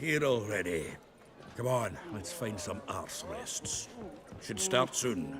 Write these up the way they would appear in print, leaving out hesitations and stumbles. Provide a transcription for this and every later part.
here already. Come on, let's find some arse rests. Should start soon.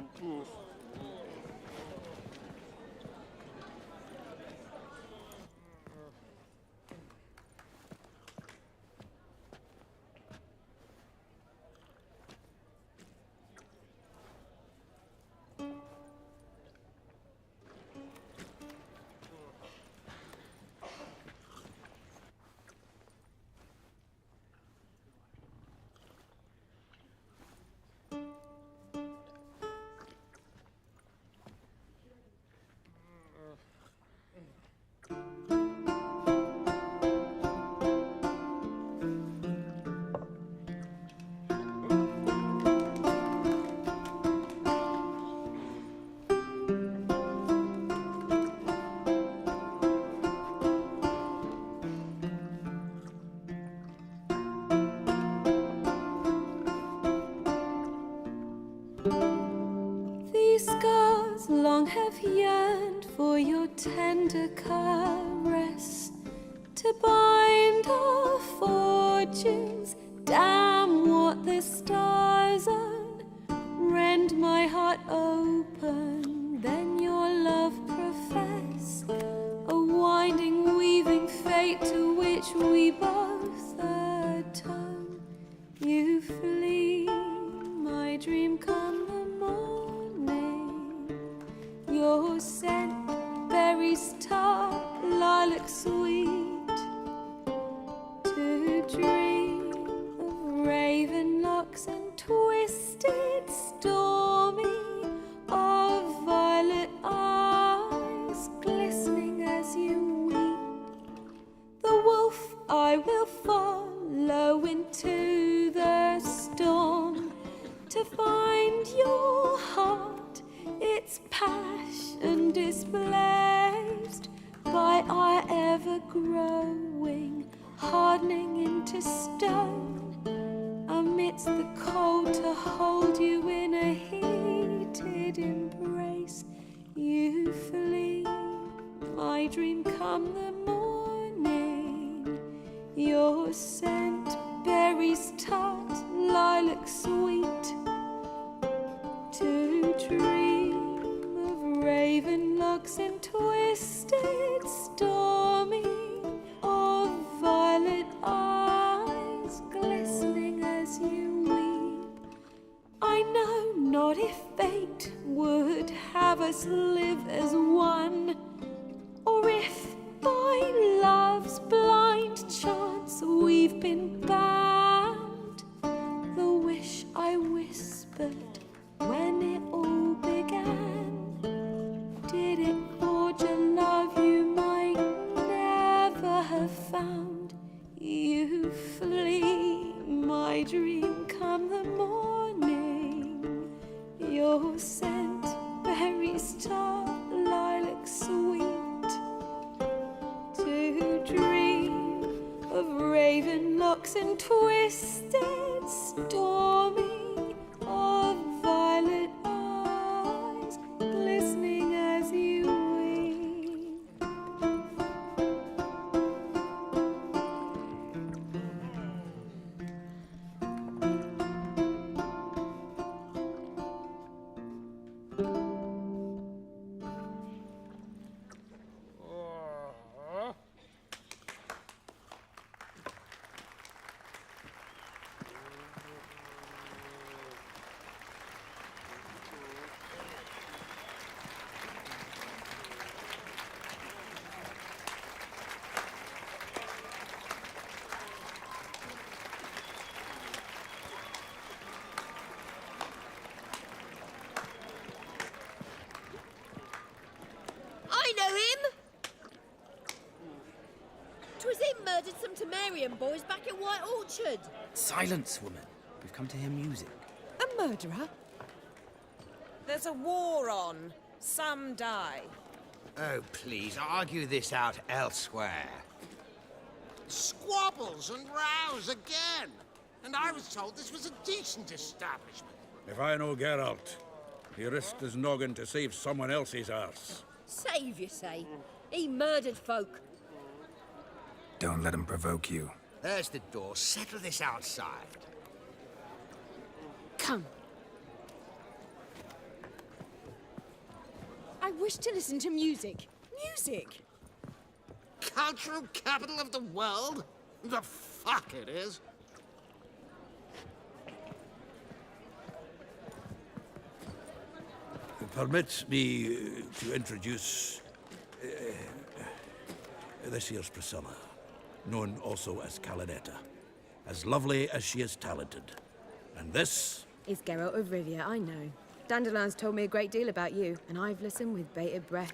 These scars long have yearned for your tender caress, to bind our fortunes. Damn what the stars own. Rend my heart open, then your love profess, a winding, weaving fate to which we both atone. You flee, my dream come the morning. Your scent, berries tart, lilac sweet, to dream of raven locks and twisted stormy, of violet eyes glistening as you weep. The wolf I will follow into the storm, to find your heart, its passion displaced by our ever-growing, hardening into stone, amidst the cold to hold you in a heated embrace. You flee, my dream come the morning. Your scent, berries tart, lilac sweet, to dream of raven locks and twisted stormy, of violet eyes glistening as you weep. I know not if fate would have us live as one, or if by love's blind chance we've been bound. The wish I whispered when it all began, did it forge a love you might never have found? You flee, my dream come the morning. Your scent, berries tart, lilac sweet, to dream of raven locks and twisted stormy, of violet eyes glistening as you weep. I know him! 'Twas him murdered some Temerian boys back at White Orchard. Silence, woman. We've come to hear music. A murderer? There's a war on. Some die. Oh, please, argue this out elsewhere. Squabbles and rows again! And I was told this was a decent establishment. If I know Geralt, he risked his noggin to save someone else's arse. Save, you say? He murdered folk. Don't let him provoke you. There's the door. Settle this outside. Come. I wish to listen to music. Music! Cultural capital of the world? The fuck it is. Permit me to introduce this here's Priscilla, known also as Calinetta, as lovely as she is talented. And this It's Geralt of Rivia, I know. Dandelion's told me a great deal about you, and I've listened with bated breath.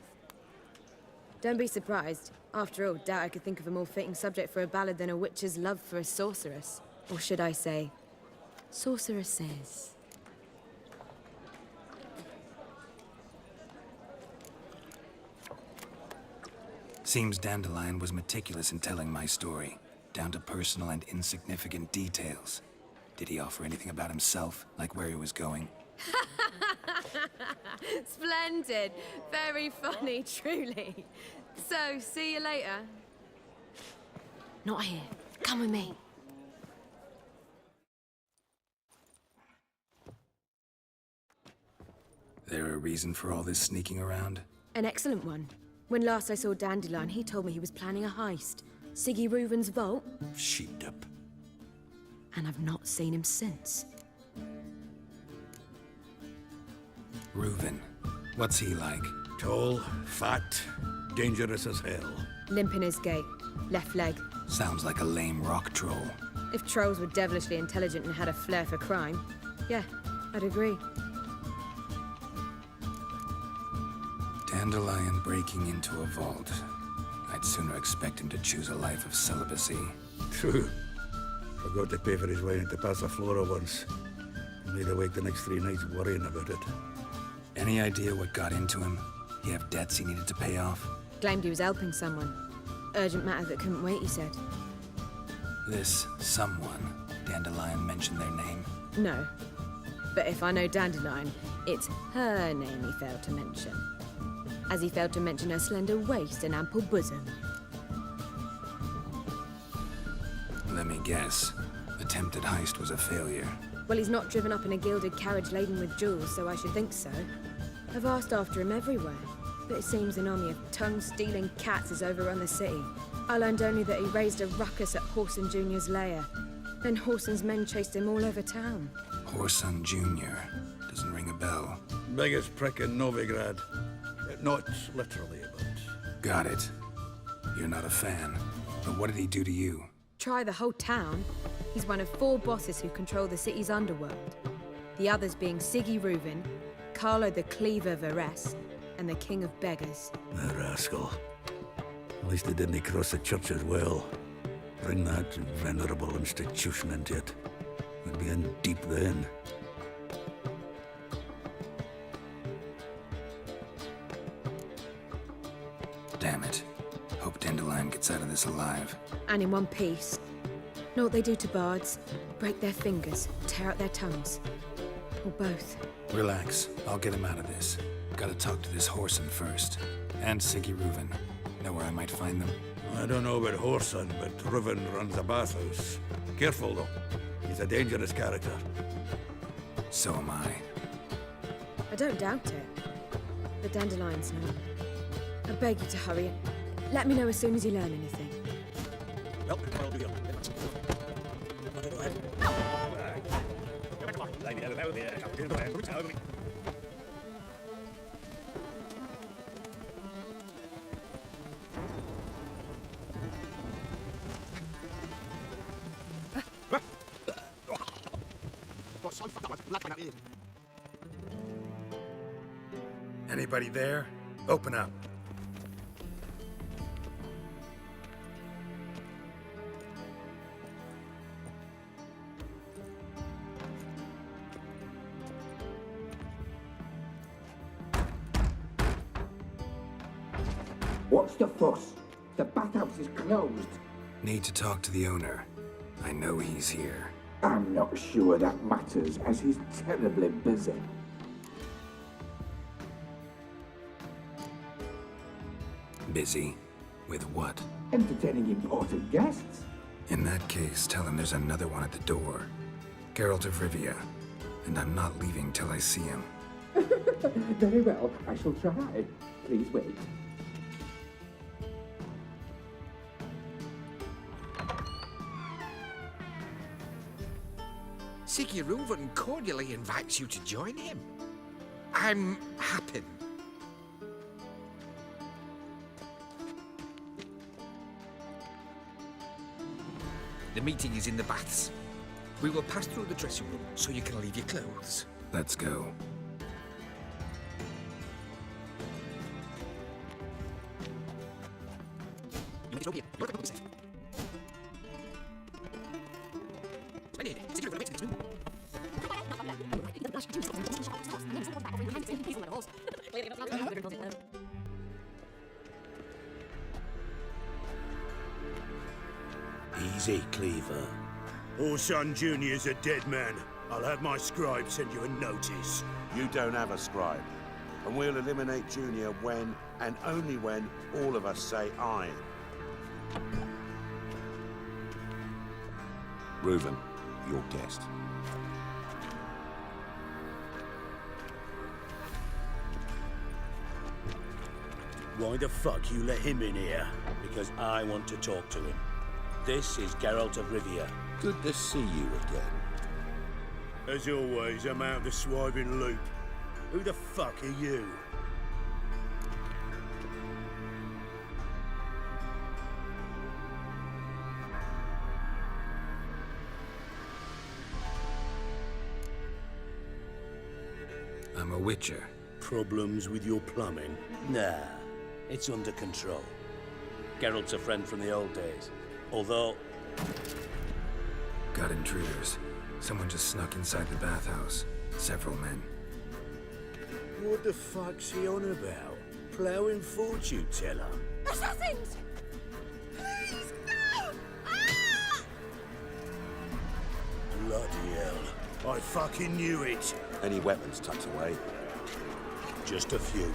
Don't be surprised. After all, doubt I could think of a more fitting subject for a ballad than a witch's love for a sorceress. Or should I say, sorceresses. Seems Dandelion was meticulous in telling my story, down to personal and insignificant details. Did he offer anything about himself, like where he was going? Splendid. Very funny, truly. So, see you later. Not here. Come with me. There a reason for all this sneaking around? An excellent one. When last I saw Dandelion, he told me he was planning a heist. Siggy Reuven's vault, sheepdip. and I've not seen him since. Reuven. What's he like? Tall, fat, dangerous as hell. Limp in his gait, left leg. Sounds like a lame rock troll. If trolls were devilishly intelligent and had a flair for crime, yeah, I'd agree. Dandelion breaking into a vault. I'd sooner expect him to choose a life of celibacy. True. Forgot to pay for his way into Passaflora once. Made awake the next 3 nights worrying about it. Any idea what got into him? He have debts he needed to pay off? Claimed he was helping someone. Urgent matter that couldn't wait, he said. This someone, Dandelion mentioned their name. No. But if I know Dandelion, it's her name he failed to mention. As he failed to mention her slender waist and ample bosom. Let me guess. Attempted heist was a failure. Well, he's not driven up in a gilded carriage laden with jewels, so I should think so. I've asked after him everywhere, but it seems an army of tongue-stealing cats has overrun the city. I learned only that he raised a ruckus at Horson Jr.'s lair. Then Horson's men chased him all over town. Horson Jr. Doesn't ring a bell. Biggest prick in Novigrad. Not literally, but... Got it. You're not a fan. But what did he do to you? Try the whole town. He's one of 4 bosses who control the city's underworld. The others being Siggy Reuven, Carlo the Cleaver Varese, and the King of Beggars. The rascal. At least he didn't cross the church as well. Bring that venerable institution into it. We'd be in deep then. Damn it. Hope Dandelion gets out of this alive. And in one piece. Know what they do to bards? Break their fingers, tear out their tongues. Or both. Relax. I'll get him out of this. Gotta talk to this Horson first. And Siggy Reuven. Know where I might find them? I don't know about Horson, but Reuven runs a bathhouse. Careful, though. He's a dangerous character. So am I. I don't doubt it. The Dandelion's known. I beg you to hurry. Let me know as soon as you learn anything. Well, I'll be up. Anybody there? Open up. What's the fuss? The bathhouse is closed. Need to talk to the owner. I know he's here. I'm not sure that matters, as he's terribly busy. Busy? With what? Entertaining important guests. In that case, tell him there's another one at the door. Geralt of Rivia. And I'm not leaving till I see him. Very well, I shall try. Please wait. Siggy Reuven cordially invites you to join him. I'm happy. The meeting is in the baths. We will pass through the dressing room so you can leave your clothes. Let's go. Easy, Cleaver. Orson Jr.'s a dead man. I'll have my scribe send you a notice. You don't have a scribe. And we'll eliminate Junior when, and only when, all of us say aye. Reuven, your guest. Why the fuck you let him in here? Because I want to talk to him. This is Geralt of Rivia. Good to see you again. As always, I'm out of the swiving loop. Who the fuck are you? I'm a witcher. Problems with your plumbing? Nah, it's under control. Geralt's a friend from the old days. Although... Got intruders. Someone just snuck inside the bathhouse. Several men. What the fuck's he on about? Ploughing fortune teller? Assassins! Please, no! Ah! Bloody hell. I fucking knew it. Any weapons tucked away? Just a few.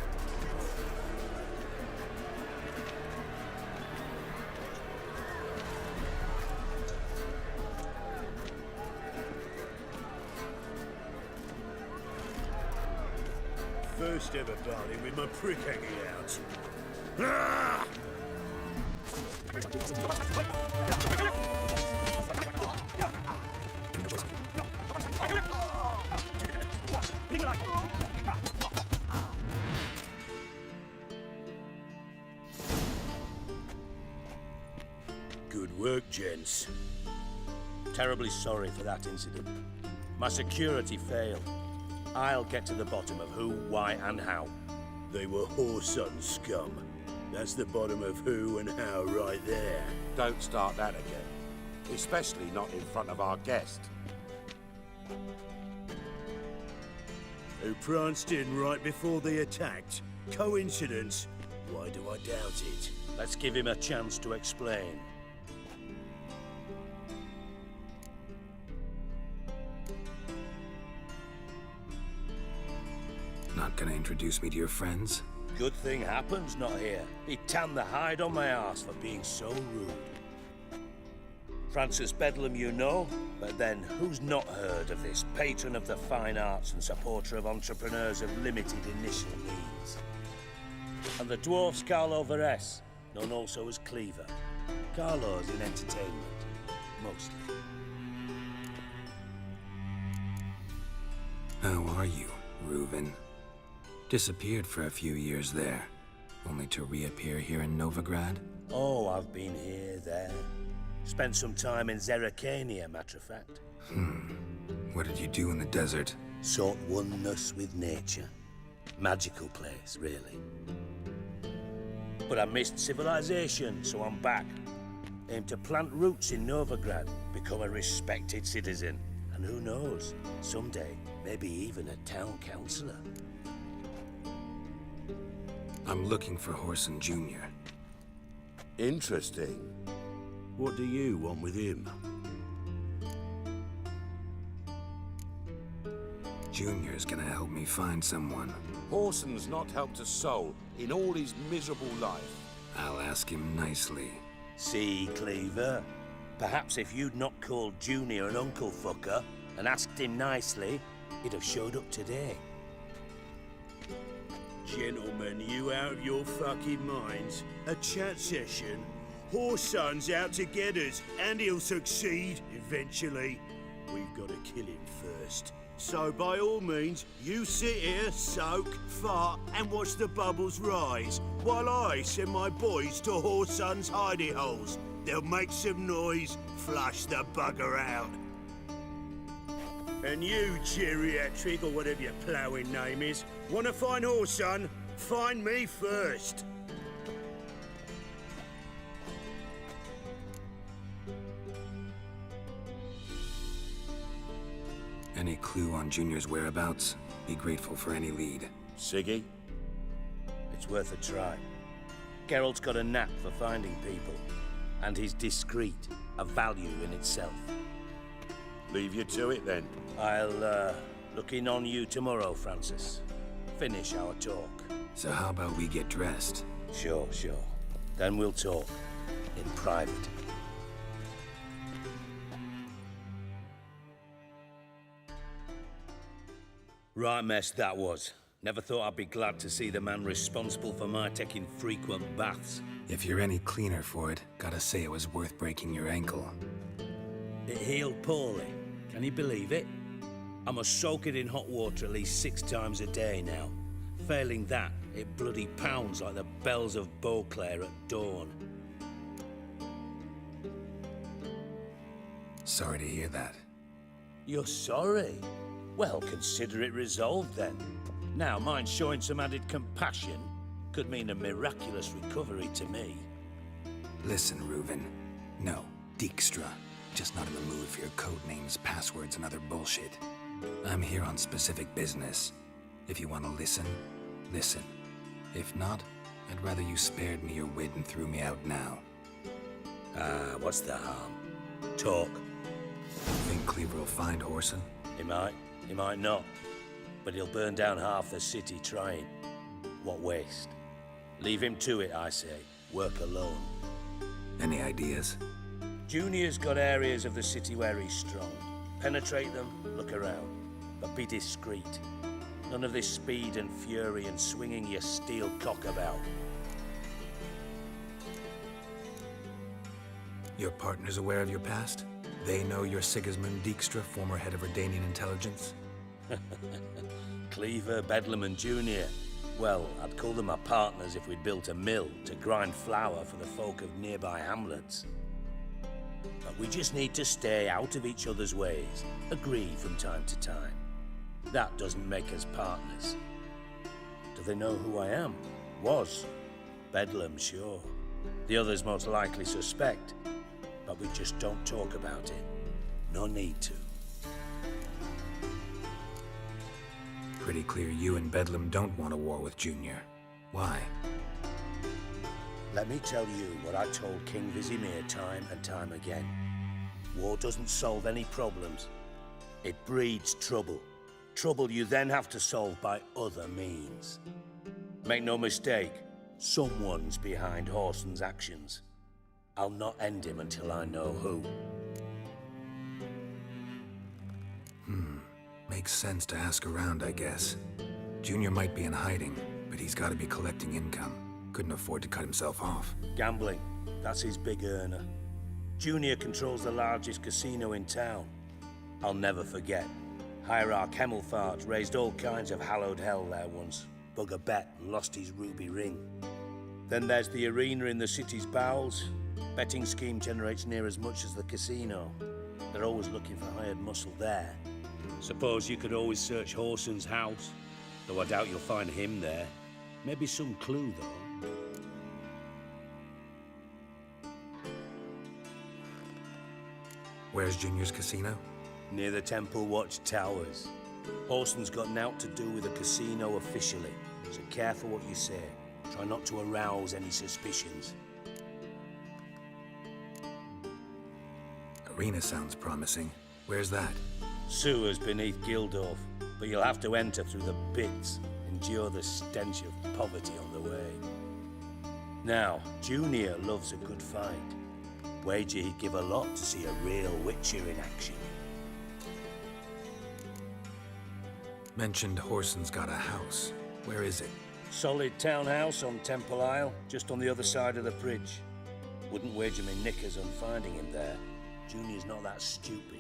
First ever party with my prick hanging out. Ah! Good work, gents. Terribly sorry for that incident. My security failed. I'll get to the bottom of who, why, and how. They were whoreson scum. That's the bottom of who and how right there. Don't start that again. Especially not in front of our guest. Who pranced in right before they attacked. Coincidence? Why do I doubt it? Let's give him a chance to explain. Not gonna introduce me to your friends? Good thing happens not here. He tanned the hide on my arse for being so rude. Francis Bedlam you know, but then who's not heard of this patron of the fine arts and supporter of entrepreneurs of limited initial means? And the dwarf's Carlo Veres, known also as Cleaver. Carlo's in entertainment, mostly. How are you, Reuven? Disappeared for a few years there, only to reappear here in Novigrad? Oh, I've been here, there. Spent some time in Zerrikania, matter of fact. What did you do in the desert? Sought oneness with nature. Magical place, really. But I missed civilization, so I'm back. Aim to plant roots in Novigrad, become a respected citizen. And who knows, someday, maybe even a town councillor. I'm looking for Whoreson Jr. Interesting. What do you want with him? Junior's gonna help me find someone. Whoreson's not helped a soul in all his miserable life. I'll ask him nicely. See, Cleaver? Perhaps if you'd not called Junior an uncle fucker and asked him nicely, he'd have showed up today. Gentlemen, you out of your fucking minds? A chat session? Whoreson's out to get us, and he'll succeed eventually. We've got to kill him first. So by all means, you sit here, soak, fart, and watch the bubbles rise, while I send my boys to Whoreson's hidey holes. They'll make some noise, flush the bugger out. And you, geriatric, or whatever your ploughing name is, want to find Whoreson? Find me first. Any clue on Junior's whereabouts? Be grateful for any lead. Siggy? It's worth a try. Geralt's got a knack for finding people. And he's discreet, a value in itself. Leave you to it, then. I'll, look in on you tomorrow, Francis. Finish our talk. So how about we get dressed? Sure. Then we'll talk. In private. Right mess that was. Never thought I'd be glad to see the man responsible for my taking frequent baths. If you're any cleaner for it, gotta say it was worth breaking your ankle. It healed poorly. Can you believe it? I must soak it in hot water at least 6 times a day now. Failing that, it bloody pounds like the bells of Beauclair at dawn. Sorry to hear that. You're sorry? Well, consider it resolved then. Now, mind showing some added compassion could mean a miraculous recovery to me. Listen, Reuven. No, Dijkstra. Just not in the mood for your code names, passwords, and other bullshit. I'm here on specific business. If you want to listen, listen. If not, I'd rather you spared me your wit and threw me out now. What's the harm? Talk. Think Cleaver will find Whoreson? He might not. But he'll burn down half the city trying. What waste? Leave him to it, I say. Work alone. Any ideas? Junior's got areas of the city where he's strong. Penetrate them, look around. But be discreet. None of this speed and fury and swinging your steel cock about. Your partner's aware of your past? They know you're Sigismund Dijkstra, former head of Redanian intelligence? Cleaver, Bedlam and Junior. Well, I'd call them our partners if we'd built a mill to grind flour for the folk of nearby hamlets. But we just need to stay out of each other's ways, agree from time to time. That doesn't make us partners. Do they know who I am? Was. Bedlam, sure. The others most likely suspect. But we just don't talk about it. No need to. Pretty clear you and Bedlam don't want a war with Junior. Why? Let me tell you what I told King Vizimir time and time again. War doesn't solve any problems. It breeds trouble. Trouble you then have to solve by other means. Make no mistake, someone's behind Whoreson's actions. I'll not end him until I know who. Makes sense to ask around, I guess. Junior might be in hiding, but he's got to be collecting income. Couldn't afford to cut himself off. Gambling, that's his big earner. Junior controls the largest casino in town. I'll never forget. Hierarch Hemmelfart raised all kinds of hallowed hell there once. Bug a bet and lost his ruby ring. Then there's the arena in the city's bowels. Betting scheme generates near as much as the casino. They're always looking for hired muscle there. Suppose you could always search Whoreson's house, though I doubt you'll find him there. Maybe some clue, though. Where's Junior's casino? Near the Temple Watch Towers. Whoreson's got naught to do with the casino officially, so careful what you say. Try not to arouse any suspicions. Arena sounds promising. Where's that? Sewers beneath Gildorf, but you'll have to enter through the pits, endure the stench of poverty on the way. Now, Junior loves a good fight. Wager he'd give a lot to see a real Witcher in action. Mentioned Whoreson's got a house. Where is it? Solid townhouse on Temple Isle, just on the other side of the bridge. Wouldn't wager me knickers on finding him there. Junior's not that stupid.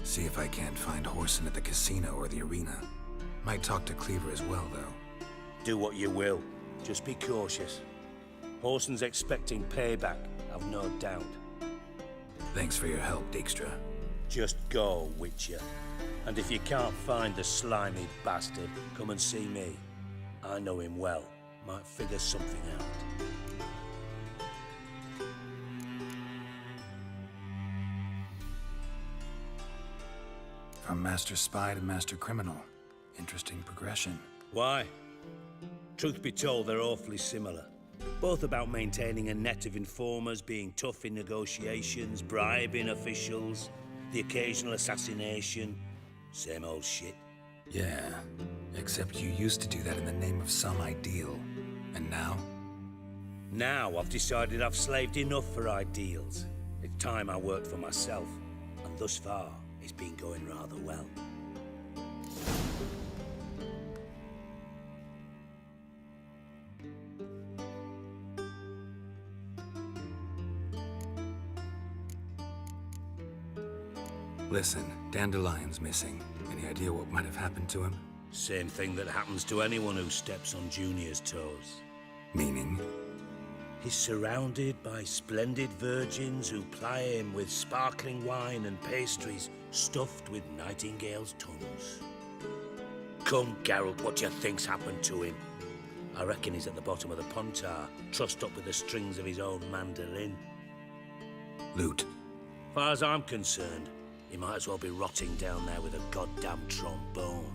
See if I can't find Whoreson at the casino or the arena. Might talk to Cleaver as well, though. Do what you will. Just be cautious. Whoreson's expecting payback, I've no doubt. Thanks for your help, Dijkstra. Just go, Witcher. And if you can't find the slimy bastard, come and see me. I know him well. Might figure something out. From Master Spy to Master Criminal. Interesting progression. Why? Truth be told, they're awfully similar. Both about maintaining a net of informers, being tough in negotiations, bribing officials, the occasional assassination. Same old shit. Yeah, except you used to do that in the name of some ideal. And now? Now I've decided I've slaved enough for ideals. It's time I worked for myself. And thus far, it's been going rather well. Listen, Dandelion's missing. Any idea what might have happened to him? Same thing that happens to anyone who steps on Junior's toes. Meaning? He's surrounded by splendid virgins who ply him with sparkling wine and pastries stuffed with nightingales' tongues. Come, Geralt, what do you think's happened to him? I reckon he's at the bottom of the Pontar, trussed up with the strings of his own mandolin. Loot. Far as I'm concerned, he might as well be rotting down there with a goddamn trombone.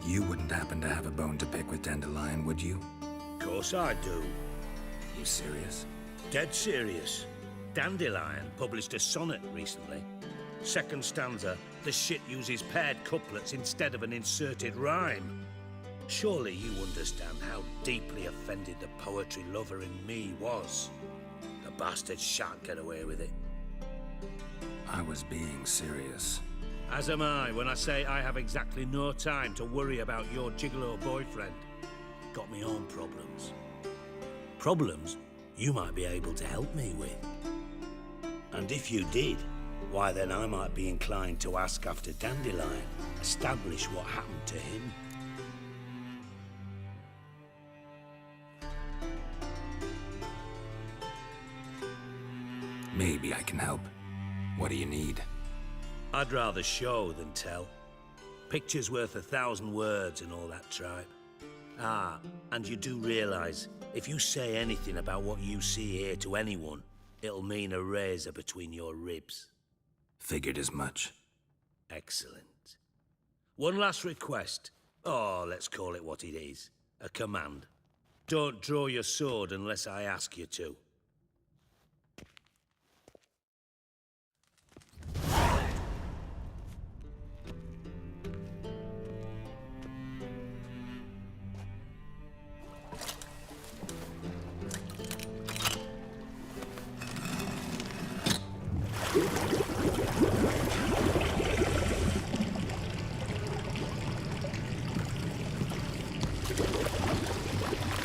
You wouldn't happen to have a bone to pick with Dandelion, would you? Of course I do. You serious? Dead serious. Dandelion published a sonnet recently. Second stanza, the shit uses paired couplets instead of an inserted rhyme. Surely you understand how deeply offended the poetry lover in me was. The bastard shan't get away with it. I was being serious. As am I when I say I have exactly no time to worry about your gigolo boyfriend. Got me own problems. Problems you might be able to help me with. And if you did, why then I might be inclined to ask after Dandelion, establish what happened to him. Maybe I can help. What do you need? I'd rather show than tell. Picture's worth 1,000 words and all that tripe. Ah, and you do realize, if you say anything about what you see here to anyone, it'll mean a razor between your ribs. Figured as much. Excellent. One last request. Oh, let's call it what it is. A command. Don't draw your sword unless I ask you to.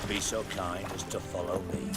Be so kind as to follow me.